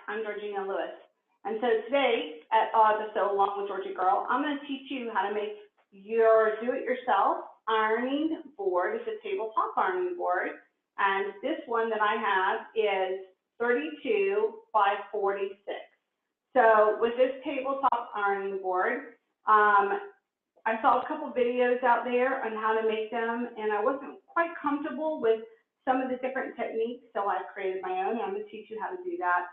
I'm Georgina Lewis. And so today at the Sew Along with Georgie Girl, I'm going to teach you how to make your do-it-yourself ironing board. It's a tabletop ironing board. And this one that I have is 32 by 46. So with this tabletop ironing board, I saw a couple videos out there on how to make them, and I wasn't quite comfortable with some of the different techniques, so I created my own. I'm going to teach you how to do that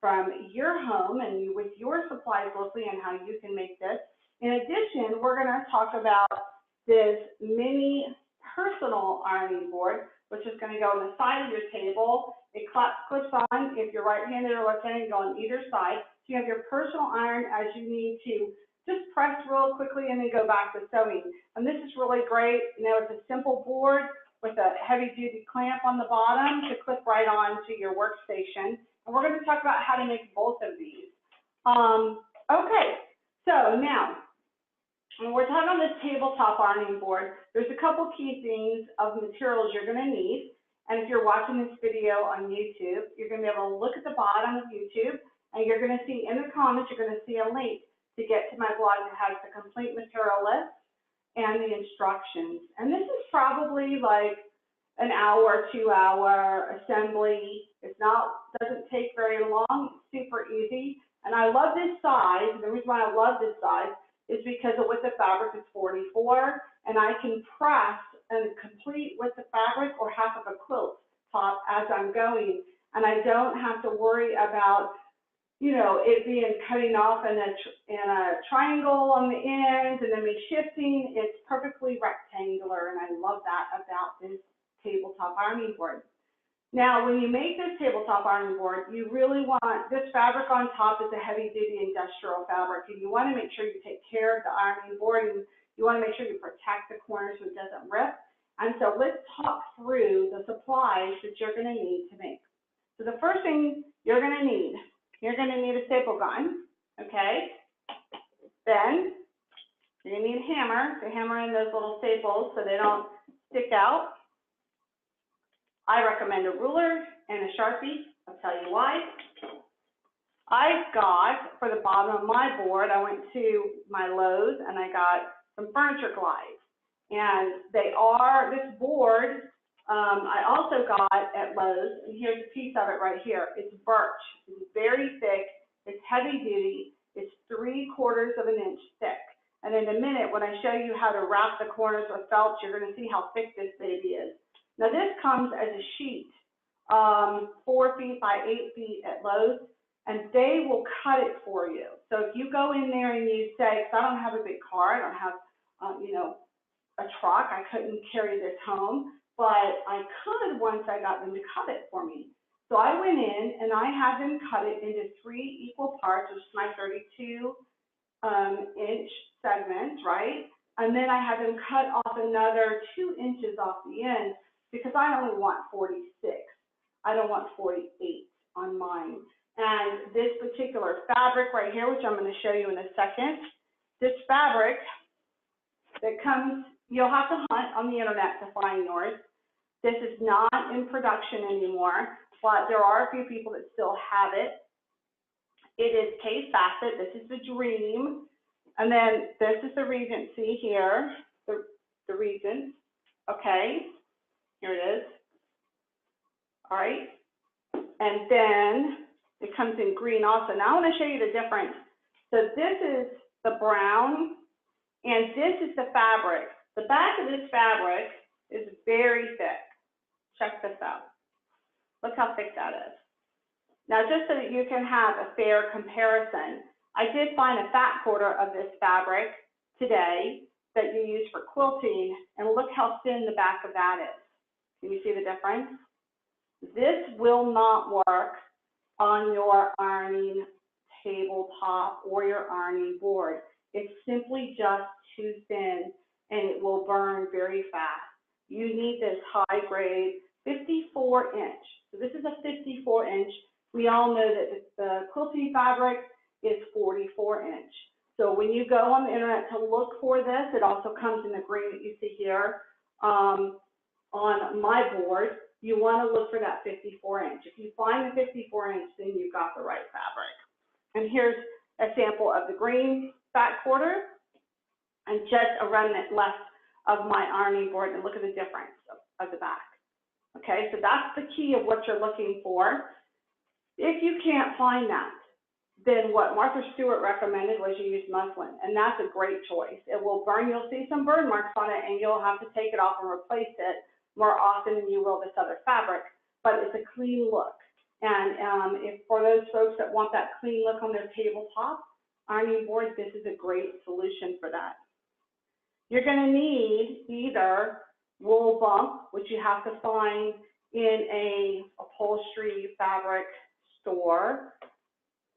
from your home and with your supplies locally and how you can make this. In addition, we're going to talk about this mini personal ironing board, which is going to go on the side of your table. It clips on if you're right-handed or left-handed, go on either side. So you have your personal iron as you need to just press real quickly and then go back to sewing. And this is really great. You know, it's a simple board with a heavy-duty clamp on the bottom to clip right on to your workstation. And we're going to talk about how to make both of these. Okay, so now, when we're talking on this tabletop ironing board, there's a couple key things of materials you're going to need. And if you're watching this video on YouTube, you're going to be able to look at the bottom of YouTube, and you're going to see in the comments, you're going to see a link to get to my blog that has the complete material list and the instructions. And this is probably like an hour, 2 hour assembly. It's not, doesn't take very long, it's super easy. And I love this size. The reason why I love this size is because the width of fabric is 44, and I can press and complete with the fabric or half of a quilt top as I'm going. And I don't have to worry about, you know, it being cutting off in a triangle on the end and then me shifting. It's perfectly rectangular, and I love that about this tabletop ironing board. Now, when you make this tabletop ironing board, you really want, this fabric on top is a heavy-duty industrial fabric, and you want to make sure you take care of the ironing board, and you want to make sure you protect the corners so it doesn't rip. And so let's talk through the supplies that you're going to need to make. So the first thing you're going to need a staple gun, okay? Then you're going to need a hammer to hammer in those little staples so they don't stick out. I recommend a ruler and a Sharpie. I'll tell you why. I've got, for the bottom of my board, I went to my Lowe's and I got some furniture glides. And they are, this board, I also got at Lowe's, and here's a piece of it right here. It's birch. It's very thick. It's heavy duty. It's 3/4 of an inch thick. And in a minute, when I show you how to wrap the corners with felt, you're going to see how thick this baby is. Now, this comes as a sheet, 4 feet by 8 feet at Lowe's, and they will cut it for you. So if you go in there and you say, because I don't have a big car, I don't have, you know, a truck, I couldn't carry this home, but I could once I got them to cut it for me. So I went in and I had them cut it into 3 equal parts, which is my 32 inch segments, right? And then I had them cut off another 2 inches off the end because I only want 46. I don't want 48 on mine. And this particular fabric right here, which I'm going to show you in a second, this fabric that comes, you'll have to hunt on the internet to find yours. This is not in production anymore, but there are a few people that still have it. It is Kaffe Fassett. This is the Dream. And then this is the Regency here, the Regent. Okay, here it is. All right. And then it comes in green also. Now I want to show you the difference. So this is the brown, and this is the fabric. The back of this fabric is very thick. Check this out. Look how thick that is. Now, just so that you can have a fair comparison, I did find a fat quarter of this fabric today that you use for quilting, and look how thin the back of that is. Can you see the difference? This will not work on your ironing tabletop or your ironing board. It's simply just too thin, and it will burn very fast. You need this high grade 54 inch. So this is a 54 inch. We all know that the quilting fabric is 44 inch. So when you go on the internet to look for this, it also comes in the green that you see here on my board. You want to look for that 54 inch. If you find the 54 inch, then you've got the right fabric. And here's a sample of the green back quarter and just a remnant left of my ironing board, and look at the difference of the back. Okay, so that's the key of what you're looking for. If you can't find that, then what Martha Stewart recommended was you use muslin, and that's a great choice. It will burn, you'll see some burn marks on it, and you'll have to take it off and replace it more often than you will this other fabric, but it's a clean look. And if for those folks that want that clean look on their tabletop ironing board, this is a great solution for that. You're going to need either wool bump, which you have to find in a upholstery fabric store,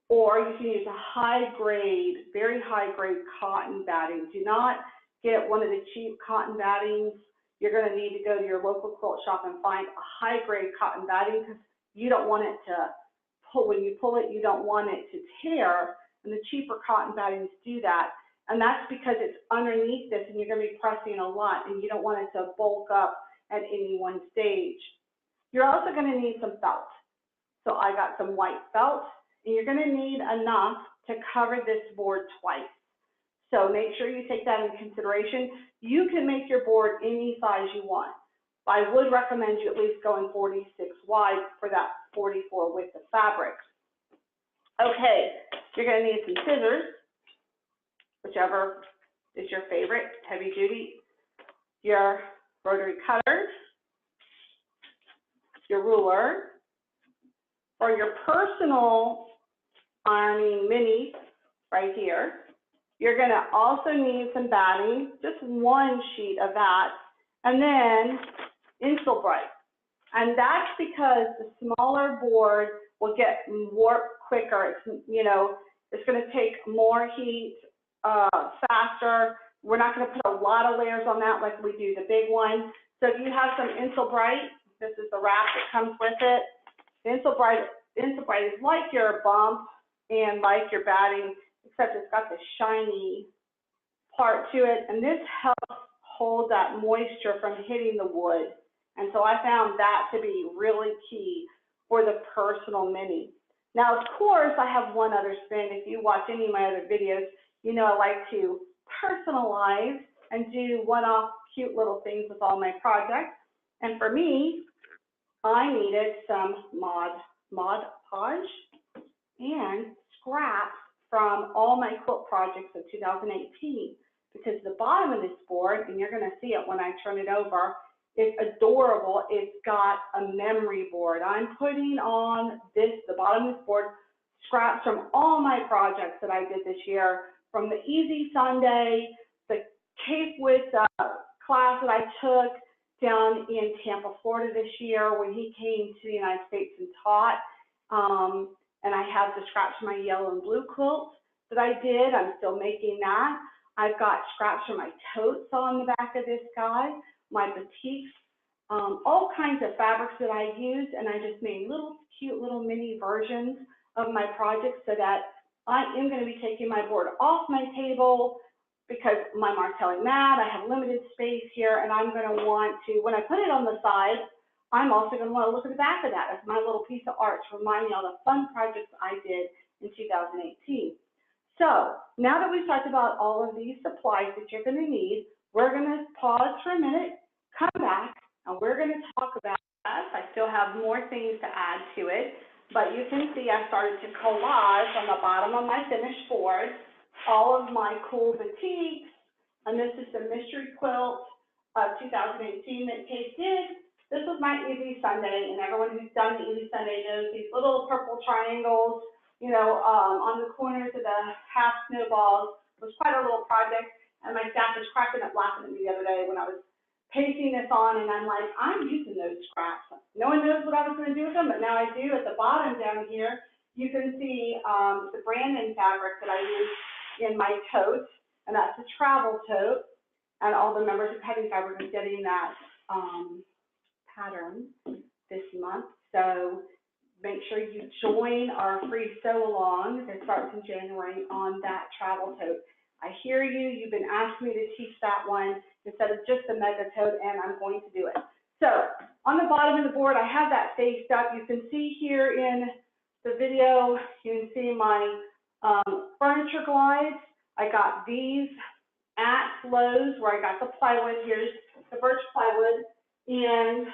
or you can use a high-grade, very high-grade cotton batting. Do not get one of the cheap cotton battings. You're going to need to go to your local quilt shop and find a high-grade cotton batting, because you don't want it to pull. When you pull it, you don't want it to tear, and the cheaper cotton battings do that. And that's because it's underneath this, and you're going to be pressing a lot, and you don't want it to bulk up at any one stage. You're also going to need some felt. So I got some white felt, and you're going to need enough to cover this board twice. So make sure you take that into consideration. You can make your board any size you want. I would recommend you at least going 46 wide for that 44 width of fabric. Okay, you're going to need some scissors, whichever is your favorite, heavy duty, your rotary cutters, your ruler, or your personal ironing mini right here. You're going to also need some batting, just one sheet of that, and then Insul Bright. And that's because the smaller board will get warped quicker. It's, you know, it's going to take more heat faster. We're not going to put a lot of layers on that like we do the big one. So if you have some Insul Bright, this is the wrap that comes with it. The Insul Bright is like your bump and like your batting, except it's got this shiny part to it, and this helps hold that moisture from hitting the wood. And so I found that to be really key for the personal mini. Now, of course, I have one other spin. If you watch any of my other videos, you know I like to personalize and do one-off cute little things with all my projects. And for me, I needed some Mod Podge and scraps from all my quilt projects of 2018, because the bottom of this board, and you're going to see it when I turn it over, is adorable. It's got a memory board. I'm putting on this, the bottom of this board, scraps from all my projects that I did this year, from the Easy Sunday, the Cape with class that I took down in Tampa, Florida this year when he came to the United States and taught. And I have the scraps from my yellow and blue quilt that I did. I'm still making that. I've got scraps from my totes on the back of this guy, my batiks, all kinds of fabrics that I used, and I just made little cute little mini versions of my projects so that I am going to be taking my board off my table because my martelling mat, I have limited space here, and I'm going to want to, when I put it on the side, I'm also going to want to look at the back of that as my little piece of art to remind me all the fun projects I did in 2018. So now that we've talked about all of these supplies that you're going to need, we're going to pause for a minute, come back, and we're going to talk about this. I still have more things to add to it, but you can see I started to collage on the bottom of my finished board all of my cool batiks, and this is the mystery quilt of 2018 that Kate did. This was my Easy Sunday, and everyone who's done the Easy Sunday knows these little purple triangles, you know, on the corners of the half snowballs. It was quite a little project, and my staff was cracking up laughing at me the other day when I was pasting this on, and I'm like, I'm using those scraps. No one knows what I was going to do with them, but now I do. At the bottom down here, you can see the Brandon fabric that I used in my tote, and that's a travel tote, and all the members of Cutting Fabric are getting that pattern this month. So make sure you join our free sew along that starts in January on that travel tote. I hear you. You've been asking me to teach that one instead of just the mega tote, and I'm going to do it. So on the bottom of the board, I have that faced up. You can see here in the video, you can see my Furniture glides, I got these at Lowe's where I got the plywood. Here's the birch plywood, and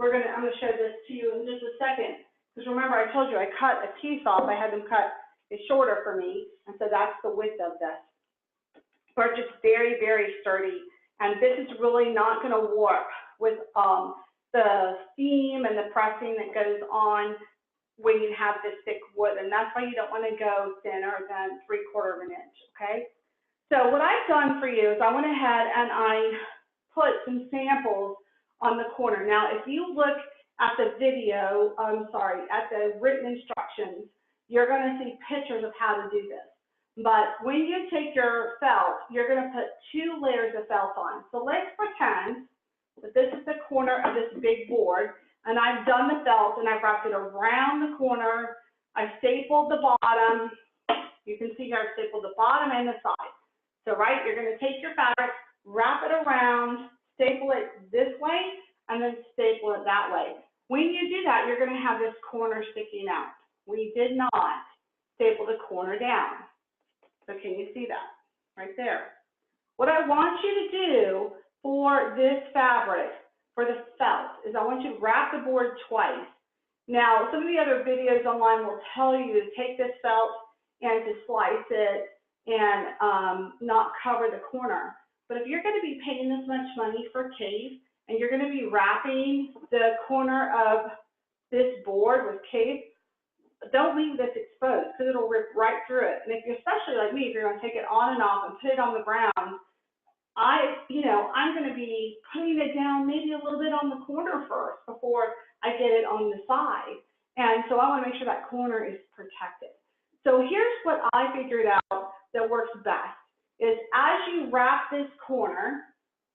I'm gonna show this to you in just a second. Because remember, I told you I cut a piece off. I had them cut it shorter for me, and so that's the width of this. Birch is very, very sturdy, and this is really not going to warp with the steam and the pressing that goes on when you have this thick wood, and that's why you don't want to go thinner than 3/4 of an inch, okay? So what I've done for you is I went ahead and I put some samples on the corner. Now, if you look at the video, at the written instructions, you're going to see pictures of how to do this. But when you take your felt, you're going to put 2 layers of felt on. So let's pretend that this is the corner of this big board, and I've done the felt, and I've wrapped it around the corner. I stapled the bottom. You can see here I stapled the bottom and the side. So, right, you're going to take your fabric, wrap it around, staple it this way, and then staple it that way. When you do that, you're going to have this corner sticking out. We did not staple the corner down. So can you see that right there? What I want you to do for this fabric, for the felt, is I want you to wrap the board twice. Now, some of the other videos online will tell you to take this felt and to slice it and not cover the corner. But if you're going to be paying this much money for case and you're going to be wrapping the corner of this board with case, don't leave this exposed because it'll rip right through it. And if you're, especially like me, if you're going to take it on and off and put it on the ground, I'm going to be putting it down maybe a little bit on the corner first before I get it on the side. And so I want to make sure that corner is protected. So here's what I figured out that works best is as you wrap this corner,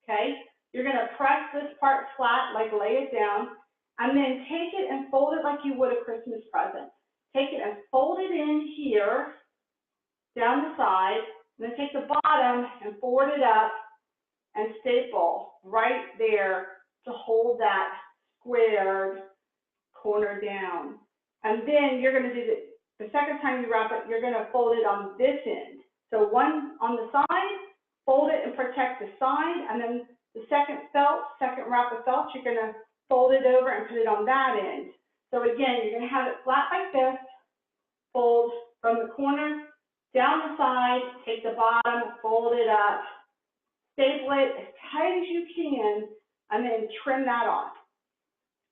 okay, you're going to press this part flat, like lay it down, and then take it and fold it like you would a Christmas present. Take it and fold it in here, down the side, and then take the bottom and fold it up and staple right there to hold that squared corner down. And then you're going to do the second time you wrap it, you're going to fold it on this end. So one on the side, fold it and protect the side, and then the second wrap of felt, you're going to fold it over and put it on that end. So again, you're going to have it flat like this, fold from the corner, down the side, take the bottom, fold it up, staple it as tight as you can, and then trim that off.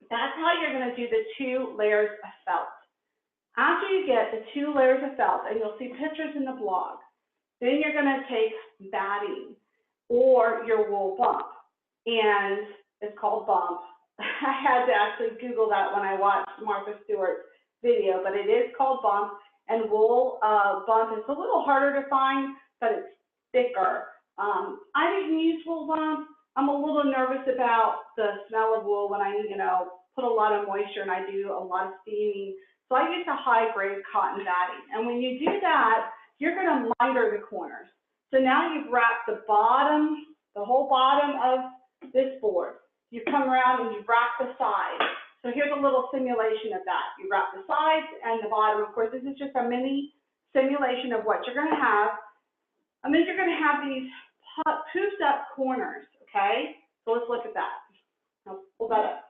That's how you're going to do the 2 layers of felt. After you get the 2 layers of felt, and you'll see pictures in the blog, then you're going to take batting or your wool bump, and it's called bump. I had to actually Google that when I watched Martha Stewart's video, but it is called bump, and wool bump is a little harder to find, but it's thicker. I didn't use wool bump. I'm a little nervous about the smell of wool when I, put a lot of moisture and I do a lot of steaming. So I use a high-grade cotton batting. And when you do that, you're going to miter the corners. So now you've wrapped the bottom, the whole bottom of this board. You come around and you wrap the sides. So here's a little simulation of that. You wrap the sides and the bottom. Of course, this is just a mini simulation of what you're going to have. And then you're going to have these poofed up corners, okay? So let's look at that. I'll pull that up.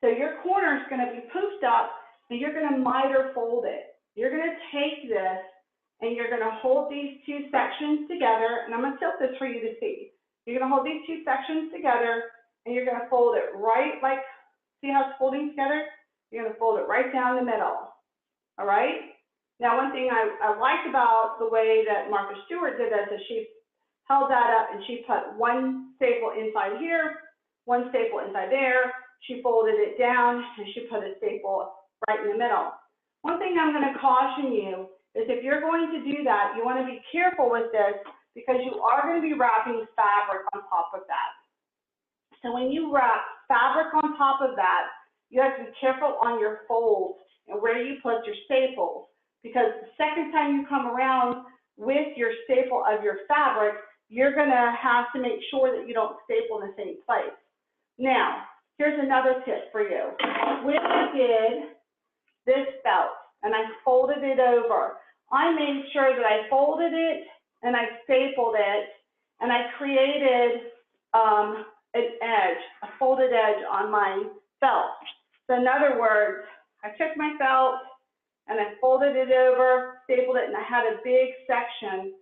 So your corner is going to be poofed up, and you're going to miter fold it. You're going to take this, and you're going to hold these 2 sections together, and I'm going to tilt this for you to see. You're going to hold these 2 sections together, and you're going to fold it right, like, see how it's folding together? You're going to fold it right down the middle, all right? Now, one thing I liked about the way that Martha Stewart did this is she held that up, and she put 1 staple inside here, 1 staple inside there. She folded it down, and she put a staple right in the middle. One thing I'm going to caution you is if you're going to do that, you want to be careful with this because you are going to be wrapping fabric on top of that. So when you wrap fabric on top of that, you have to be careful on your folds and where you put your staples, because the second time you come around with your staple of your fabric, you're going to have to make sure that you don't staple in the same place. Now, here's another tip for you. When I did this felt and I folded it over, I made sure that I folded it and I stapled it, and I created an edge, a folded edge on my felt. So in other words, I took my felt and I folded it over, stapled it, and I had a big section,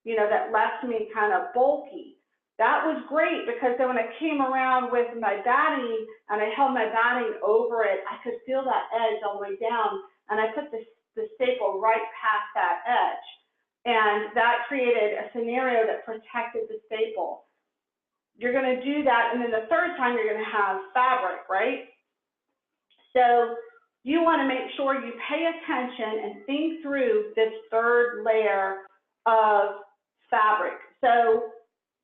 you know, that left me kind of bulky. That was great because then when I came around with my batting and I held my batting over it, I could feel that edge all the way down, and I put the staple right past that edge. And that created a scenario that protected the staple. You're going to do that, and then the third time you're going to have fabric, right? So you want to make sure you pay attention and think through this third layer of fabric. So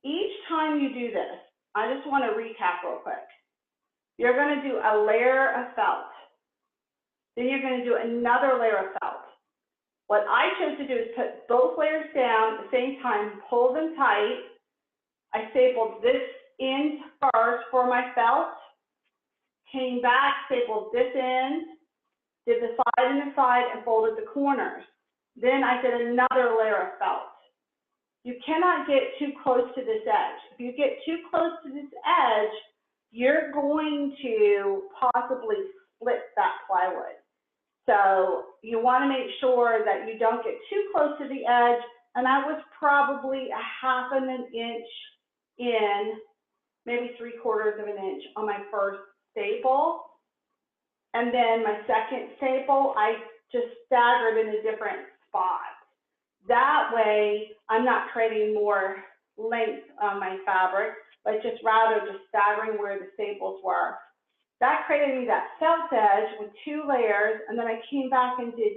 each time you do this, I just want to recap real quick. You're going to do a layer of felt. Then you're going to do another layer of felt. What I chose to do is put both layers down at the same time, pull them tight. I stapled this end first for my felt, came back, stapled this end, did the side and the side, and folded the corners. Then I did another layer of felt. You cannot get too close to this edge. If you get too close to this edge, you're going to possibly split that plywood. So you want to make sure that you don't get too close to the edge, and I was probably a half of an inch in, maybe 3/4 of an inch on my first staple. And then my second staple, I just staggered in a different spot. That way, I'm not creating more length on my fabric, but just rather just staggering where the staples were. That created me that felt edge with 2 layers, and then I came back and did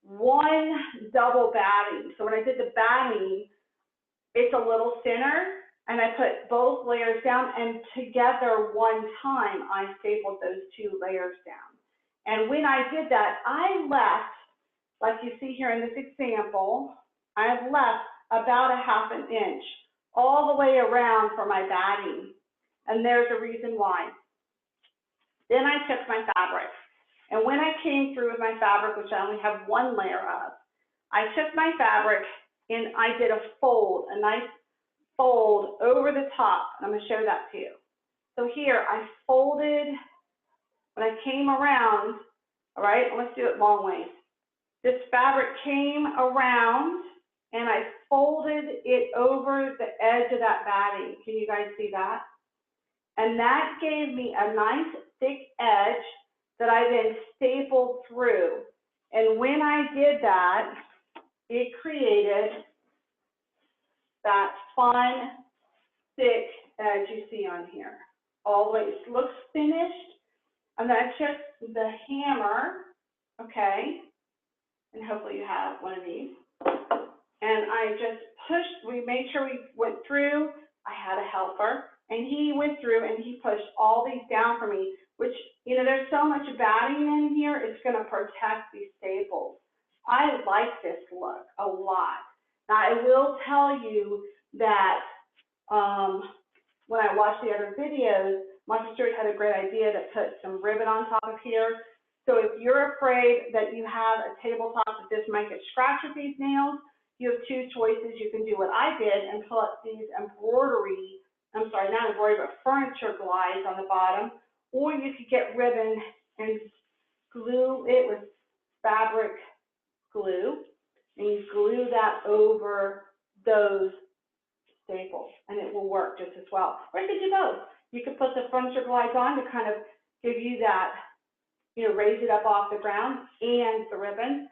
one double batting. So when I did the batting, it's a little thinner, and I put both layers down, and together one time, I stapled those 2 layers down. And when I did that, I left, like you see here in this example, I've left about a half an inch all the way around for my batting. And there's a reason why. Then I took my fabric. And when I came through with my fabric, which I only have 1 layer of, I took my fabric and I did a fold, a nice fold over the top. And I'm going to show that to you. So here I folded, when I came around, all right, let's do it long ways. This fabric came around and I folded it over the edge of that batting. Can you guys see that? And that gave me a nice thick edge that I then stapled through. And when I did that, it created that fun, thick edge you see on here. All the way, it looks finished. And then I took the hammer, okay, and hopefully you have one of these. And I just pushed, we made sure we went through. I had a helper, and he went through and he pushed all these down for me, which, you know, there's so much batting in here, it's going to protect these staples. I like this look a lot. Now, I will tell you that when I watched the other videos, Martha Stewart had a great idea to put some ribbon on top of here. So if you're afraid that you have a tabletop that this might get scratched with these nails, you have 2 choices. You can do what I did and put these embroidery, I'm sorry, not embroidery, but furniture glides on the bottom, or you could get ribbon and glue it with fabric glue, and you glue that over those staples, and it will work just as well. Or you could do both. You could put the furniture glides on to kind of give you that, you know, raise it up off the ground, and the ribbon.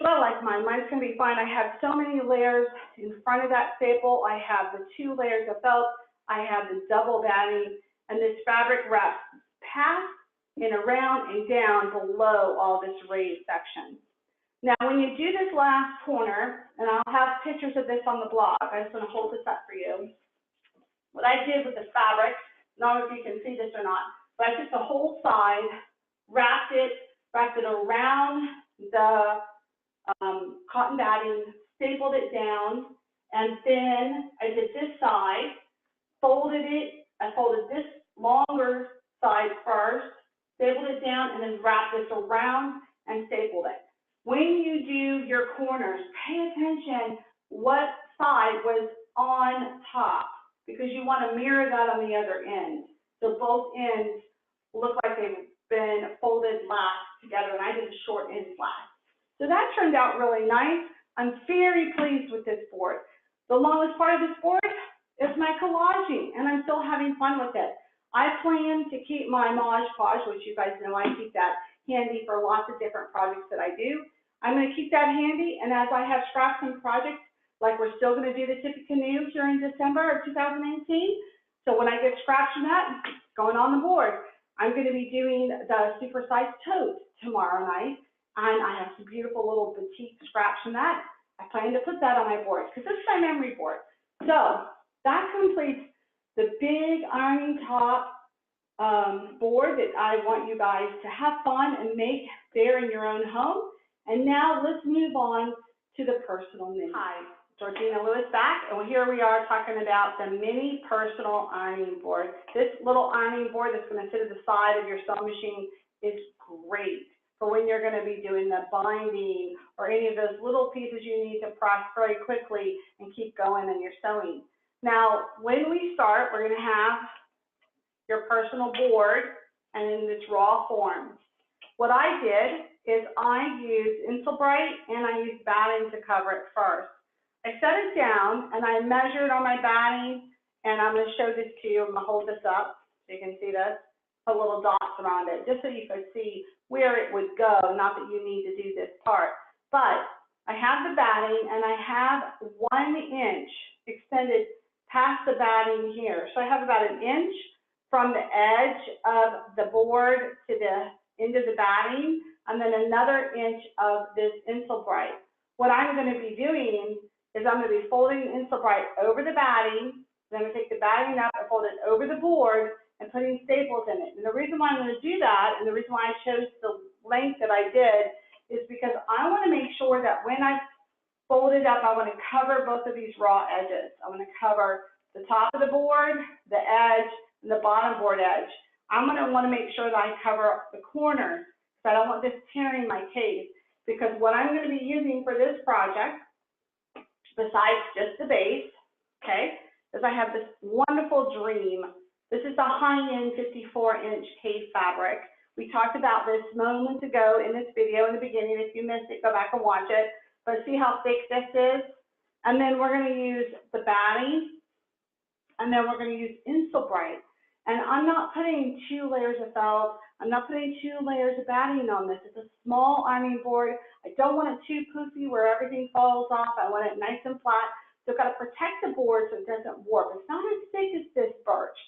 But I like mine. Mine's going to be fine. I have so many layers in front of that staple. I have the 2 layers of felt. I have the double batting, and this fabric wraps past and around and down below all this raised section. Now, when you do this last corner, and I'll have pictures of this on the blog. I just want to hold this up for you. What I did with the fabric, I don't know if you can see this or not, but I took the whole side, wrapped it around the cotton batting, stapled it down, and then I did this side, folded it. I folded this longer side first, stapled it down, and then wrapped this around and stapled it. When you do your corners, pay attention what side was on top, because you want to mirror that on the other end. So both ends look like they've been folded last together, and I did the short ends last. So that turned out really nice. I'm very pleased with this board. The longest part of this board is my collaging, and I'm still having fun with it. I plan to keep my Mod Podge, which you guys know I keep that handy for lots of different projects that I do. I'm going to keep that handy, and as I have scraps and projects, like we're still going to do the Tippy Canoe here in December of 2018. So when I get scraps from that, it's going on the board. I'm going to be doing the supersized tote tomorrow night, and I have some beautiful little boutique scraps from that. I plan to put that on my board because this is my memory board. So that completes the big ironing top board that I want you guys to have fun and make there in your own home. And now let's move on to the personal mini. Hi, Georgina Lewis back, and here we are talking about the mini personal ironing board. This little ironing board that's going to sit at the side of your sewing machine is great for when you're going to be doing the binding or any of those little pieces you need to press very quickly and keep going in your sewing. Now, when we start, we're going to have your personal board and in this raw form. What I did is I used Insulbright and I used batting to cover it first. I set it down and I measured on my batting, and I'm going to show this to you. I'm going to hold this up so you can see this, put little dots around it, just so you can see where it would go, not that you need to do this part. But I have the batting and I have 1 inch extended past the batting here. So I have about 1 inch from the edge of the board to the end of the batting, and then another inch of this Insulbright. What I'm going to be doing is I'm going to be folding Insulbright over the batting, then I'm going to take the batting up and fold it over the board and putting staples in it. And the reason why I'm going to do that, and the reason why I chose the length that I did, is because I want to make sure that when I fold it up, I want to cover both of these raw edges. I want to cover the top of the board, the edge, and the bottom board edge. I'm going to want to make sure that I cover the corners, because I don't want this tearing my case. Because what I'm going to be using for this project, besides just the base, okay, is I have this wonderful Dream. This is a high-end 54-inch case fabric. We talked about this moments ago in this video in the beginning. If you missed it, go back and watch it. But see how thick this is? And then we're going to use the batting, and then we're going to use Insulbright. And I'm not putting 2 layers of felt. I'm not putting 2 layers of batting on this. It's a small ironing board. I don't want it too poofy where everything falls off. I want it nice and flat. So I've got to protect the board so it doesn't warp. It's not as thick as this birch.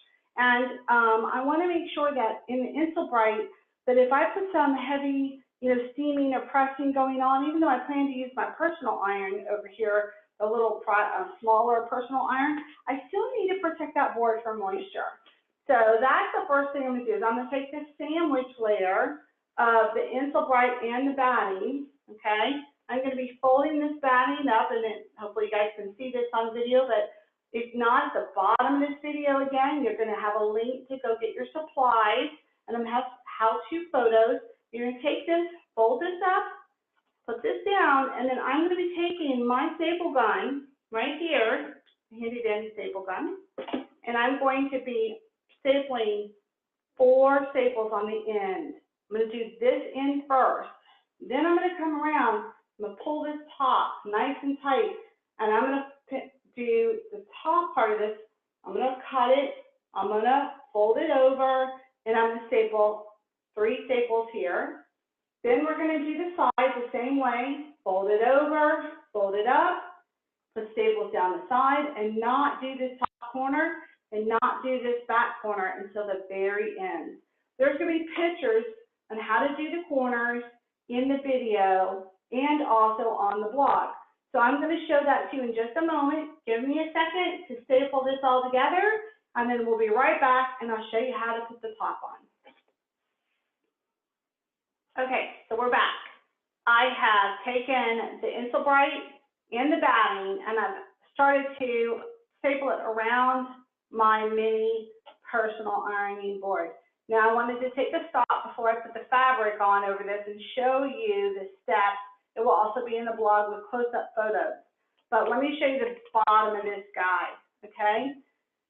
And I want to make sure that in the Insulbright, that if I put some heavy, steaming or pressing going on, even though I plan to use my personal iron over here, the little smaller personal iron, I still need to protect that board from moisture. So that's the first thing I'm going to do is I'm going to take this sandwich layer of the Insulbright and the batting, okay? I'm going to be folding this batting up, and then hopefully you guys can see this on video, but if not, at the bottom of this video, again, you're going to have a link to go get your supplies, and I'm going to have how-to photos. You're going to take this, fold this up, put this down, and then I'm going to be taking my staple gun right here, handy dandy staple gun, and I'm going to be stapling 4 staples on the end. I'm going to do this end first. Then I'm going to come around. I'm going to pull this top nice and tight, and I'm going to do the top part of this. I'm going to cut it. I'm going to fold it over, and I'm going to staple 3 staples here. Then we're going to do the sides the same way. Fold it over, fold it up, put staples down the side, and not do this top corner and not do this back corner until the very end. There's going to be pictures on how to do the corners in the video and also on the blog. So I'm going to show that to you in just a moment. Give me a second to staple this all together, and then we'll be right back, and I'll show you how to put the top on. Okay, so we're back. I have taken the Insulbright and the batting, and I've started to staple it around my mini personal ironing board. Now I wanted to take a stop before I put the fabric on over this and show you the steps will also be in the blog with close-up photos. But let me show you the bottom of this guy, okay?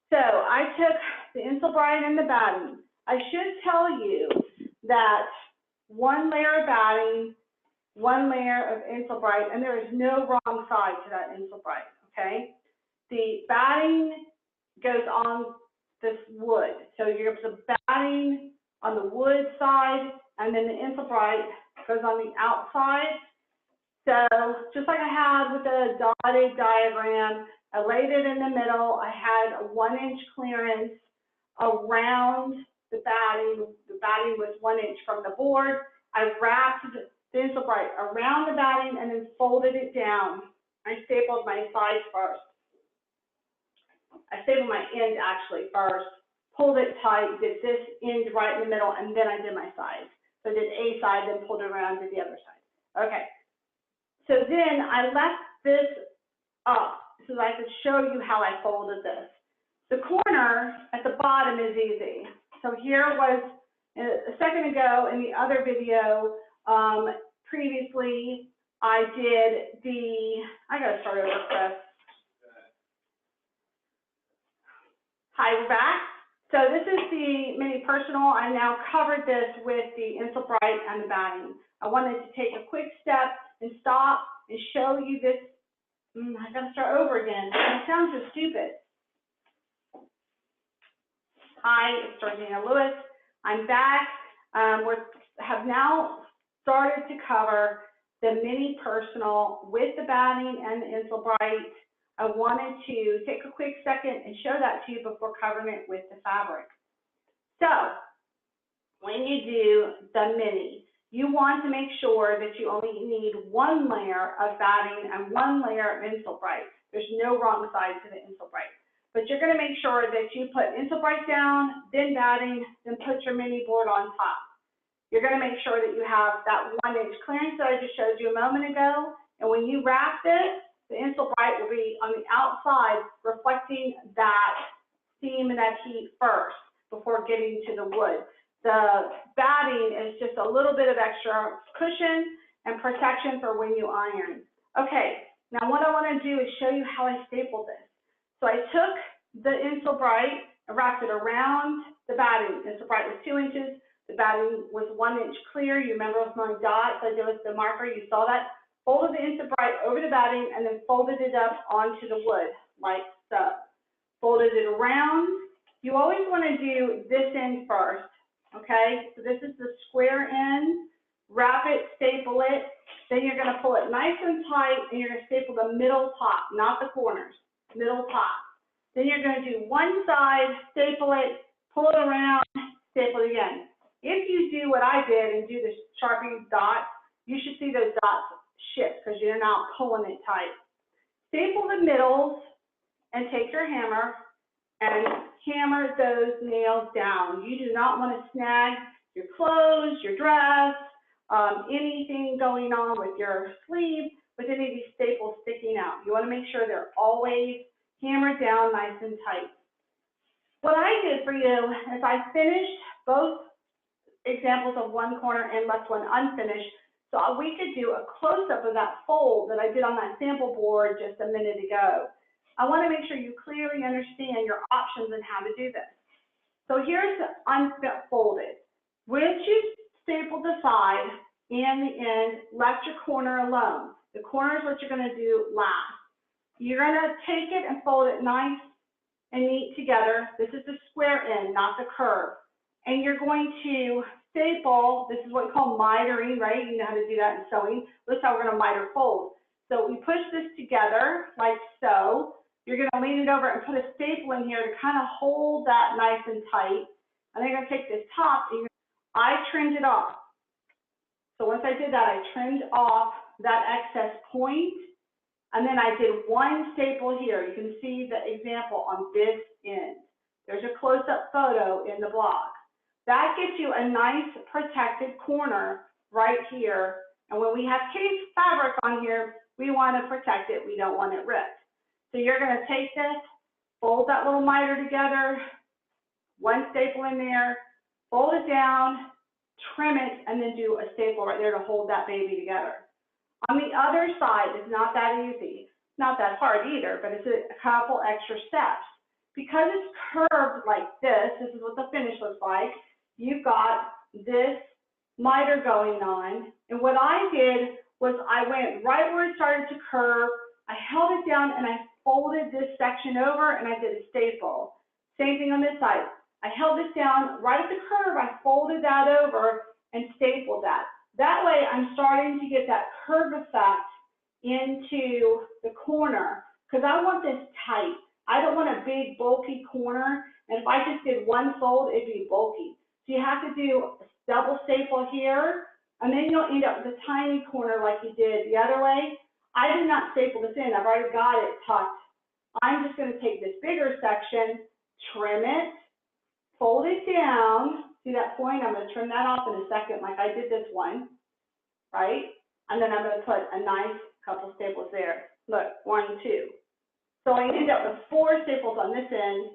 So I took the Insulbright and the batting. I should tell you that one layer of batting, one layer of Insulbright, and there is no wrong side to that Insulbright, okay? The batting goes on this wood. So you're going to put the batting on the wood side, and then the Insulbright goes on the outside. So just like I had with the dotted diagram, I laid it in the middle. I had a 1-inch clearance around the batting. The batting was 1 inch from the board. I wrapped the Insulbright around the batting and then folded it down. I stapled my sides first. I stapled my end actually first, pulled it tight, did this end right in the middle, and then I did my sides. So I did a side, then pulled it around, did the other side. Okay. So then I left this up so that I could show you how I folded this. The corner at the bottom is easy. So here was a second ago in the other video, previously I did I gotta start over, Chris. Hi, we're back. So this is the mini personal. I now covered this with the Insulbright and the batting. I wanted to take a quick step and stop and show you this. I gotta start over again. It sounds so stupid. Hi, it's Georgina Lewis. I'm back. We have now started to cover the mini personal with the batting and the Insulbright. I wanted to take a quick second and show that to you before covering it with the fabric. So when you do the mini, you want to make sure that you only need one layer of batting and one layer of Insulbright. There's no wrong side to the Insulbright. But you're going to make sure that you put Insulbright down, then batting, then put your mini board on top. You're going to make sure that you have that 1 inch clearance that I just showed you a moment ago. And when you wrap this, the Insulbright will be on the outside, reflecting that steam and that heat first before getting to the wood. The batting is just a little bit of extra cushion and protection for when you iron. Okay, now what I want to do is show you how I stapled this. So I took the Insulbright and wrapped it around the batting. Insulbright was 2 inches. The batting was 1 inch clear. You remember with my dots I did with the marker, you saw that. Folded the Insulbright over the batting and then folded it up onto the wood, like so. Folded it around. You always want to do this end first, okay? So this is the square end. Wrap it, staple it. Then you're going to pull it nice and tight, and you're going to staple the middle top, not the corners, middle top. Then you're going to do one side, staple it, pull it around, staple it again. If you do what I did and do the Sharpie dots, you should see those dots shift because you're not pulling it tight. Staple the middles and take your hammer and hammer those nails down. You do not want to snag your clothes, your dress, anything going on with your sleeve with any of these staples sticking out. You want to make sure they're always hammered down nice and tight. What I did for you is I finished both examples of one corner and left one unfinished. So we could do a close-up of that fold that I did on that sample board just a minute ago. I want to make sure you clearly understand your options and how to do this. So here's the unfolded. Once you stapled the side and the end, left your corner alone. The corner is what you're going to do last. You're going to take it and fold it nice and neat together. This is the square end, not the curve. And you're going to staple, this is what we call mitering, right? You know how to do that in sewing. This is how we're going to miter fold. So we push this together like so. You're going to lean it over and put a staple in here to kind of hold that nice and tight. And then you're going to take this top, and I trimmed it off. So once I did that, I trimmed off that excess point, and then I did one staple here. You can see the example on this end. There's a close-up photo in the blog. That gets you a nice protected corner right here. And when we have case fabric on here, we want to protect it. We don't want it ripped. So you're going to take this, fold that little miter together, one staple in there, fold it down, trim it, and then do a staple right there to hold that baby together. On the other side, it's not that easy. It's not that hard either, but it's a couple extra steps. Because it's curved like this is what the finish looks like. You've got this miter going on. And what I did was I went right where it started to curve. I held it down and I folded this section over and I did a staple. Same thing on this side. I held this down right at the curve. I folded that over and stapled that. That way I'm starting to get that curve effect into the corner because I want this tight. I don't want a big bulky corner, and if I just did one fold, it'd be bulky. So you have to do a double staple here, and then you'll end up with a tiny corner like you did the other way. I did not staple this in. I've already got it tucked. I'm just going to take this bigger section, trim it, fold it down. See that point? I'm going to trim that off in a second like I did this one, right? And then I'm going to put a nice couple staples there. Look, 1, 2. So I ended up with 4 staples on this end.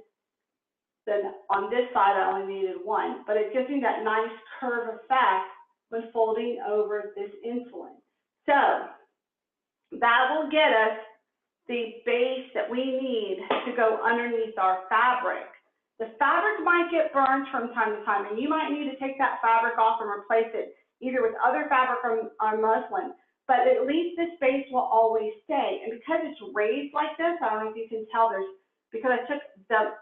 Then on this side, I only needed 1. But it gives me that nice curve effect when folding over this insulin. So that will get us the base that we need to go underneath our fabric. The fabric might get burned from time to time, and you might need to take that fabric off and replace it either with other fabric or muslin. But at least this base will always stay. And because it's raised like this, I don't know if you can tell, because I took the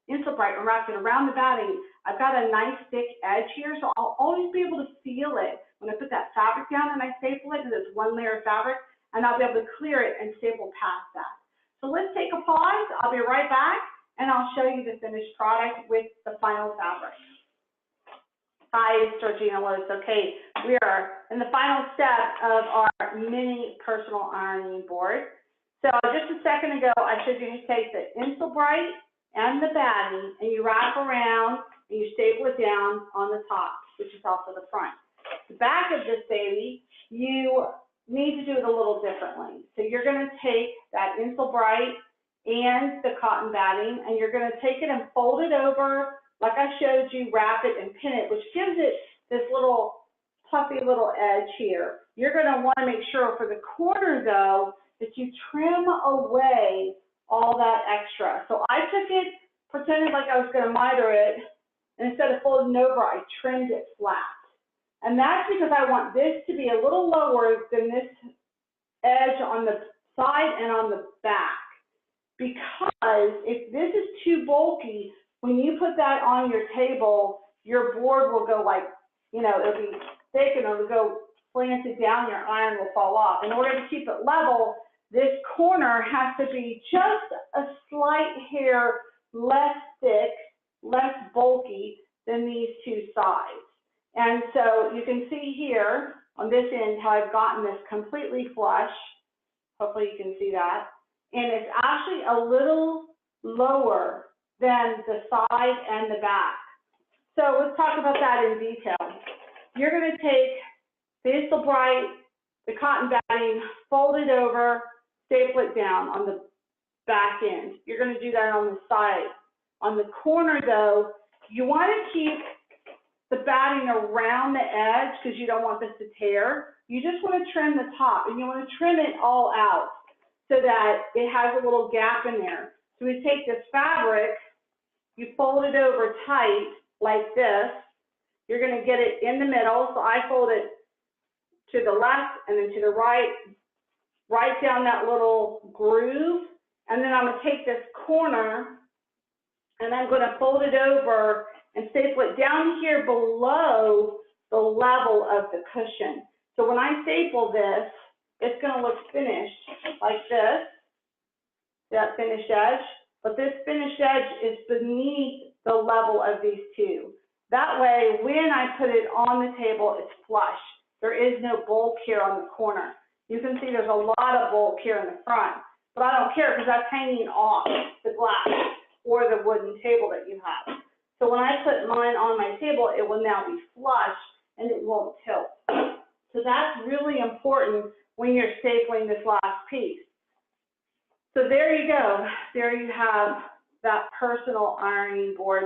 Insulbrite and wrapped it around the batting, I've got a nice thick edge here, so I'll always be able to feel it when I put that fabric down and I staple it, because it's one layer of fabric, and I'll be able to clear it and staple past that. So let's take a pause. I'll be right back, and I'll show you the finished product with the final fabric. Hi, it's Georgina Lewis. Okay, we are in the final step of our mini personal ironing board. So just a second ago, I showed you to take the Insulbrite and the batting, and you wrap around and you staple it down on the top, which is also the front. The back of this baby, you need to do it a little differently. So you're going to take that Insulbrite and the cotton batting, and you're going to take it and fold it over like I showed you, wrap it and pin it, which gives it this little puffy little edge here. You're going to want to make sure for the corner, though, that you trim away all that extra. So I took it, pretended like I was going to miter it, and instead of folding over, I trimmed it flat. And that's because I want this to be a little lower than this edge on the side and on the back. Because if this is too bulky, when you put that on your table, your board will go like, it'll be thick and it'll go slanted down, your iron will fall off. In order to keep it level, this corner has to be just a slight hair less thick, less bulky than these two sides. And so you can see here on this end how I've gotten this completely flush. Hopefully you can see that. And it's actually a little lower than the side and the back. So let's talk about that in detail. You're going to take the Insulbrite, the cotton batting, fold it over, staple it down on the back end. You're going to do that on the side. On the corner, though, you want to keep the batting around the edge because you don't want this to tear. You just want to trim the top, and you want to trim it all out so that it has a little gap in there. So we take this fabric, you fold it over tight like this. You're going to get it in the middle. So I fold it to the left and then to the right, right down that little groove. And then I'm going to take this corner and I'm going to fold it over and staple it down here below the level of the cushion. So when I staple this, it's going to look finished like this, that finished edge. But this finished edge is beneath the level of these two. That way, when I put it on the table, it's flush. There is no bulk here on the corner. You can see there's a lot of bulk here in the front, but I don't care because that's hanging off the glass or the wooden table that you have. So when I put mine on my table, it will now be flush and it won't tilt. So that's really important when you're stapling this last piece. So there you go. There you have that personal ironing board.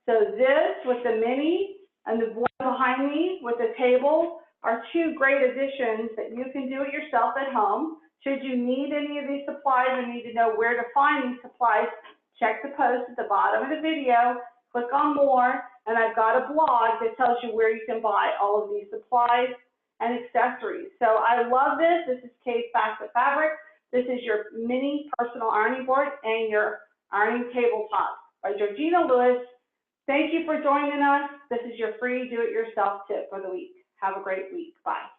So this with the mini and the one behind me with the table are two great additions that you can do it yourself at home. Should you need any of these supplies or need to know where to find these supplies, check the post at the bottom of the video, click on more, and I've got a blog that tells you where you can buy all of these supplies and accessories. So I love this. This is Kaffe Fassett fabric. This is your mini personal ironing board and your ironing tabletop by Georgina Lewis. Thank you for joining us. This is your free do-it-yourself tip for the week. Have a great week. Bye.